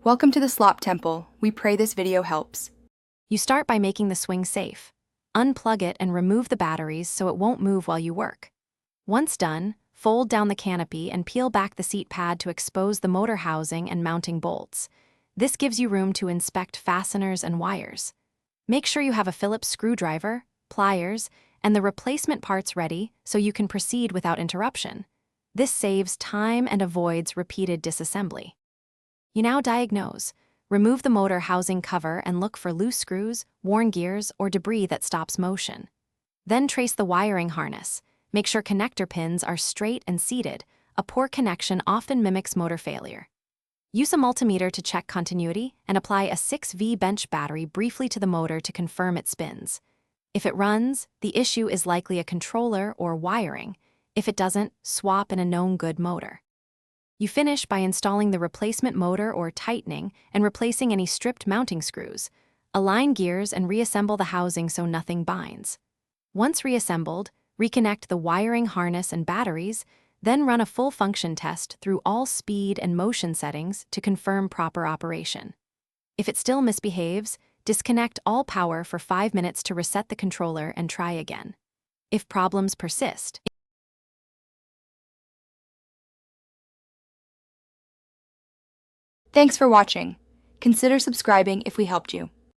Welcome to the Slop Temple. We pray this video helps. You start by making the swing safe. Unplug it and remove the batteries so it won't move while you work. Once done, fold down the canopy and peel back the seat pad to expose the motor housing and mounting bolts. This gives you room to inspect fasteners and wires. Make sure you have a Phillips screwdriver, pliers, and the replacement parts ready so you can proceed without interruption. This saves time and avoids repeated disassembly. You now diagnose. Remove the motor housing cover and look for loose screws, worn gears, or debris that stops motion. Then trace the wiring harness. Make sure connector pins are straight and seated. A poor connection often mimics motor failure. Use a multimeter to check continuity and apply a 6V bench battery briefly to the motor to confirm it spins. If it runs, the issue is likely a controller or wiring. If it doesn't, swap in a known good motor. You finish by installing the replacement motor or tightening and replacing any stripped mounting screws. Align gears and reassemble the housing so nothing binds. Once reassembled, reconnect the wiring harness and batteries, then run a full function test through all speed and motion settings to confirm proper operation. If it still misbehaves, disconnect all power for 5 minutes to reset the controller and try again. If problems persist, Thanks for watching. Consider subscribing if we helped you.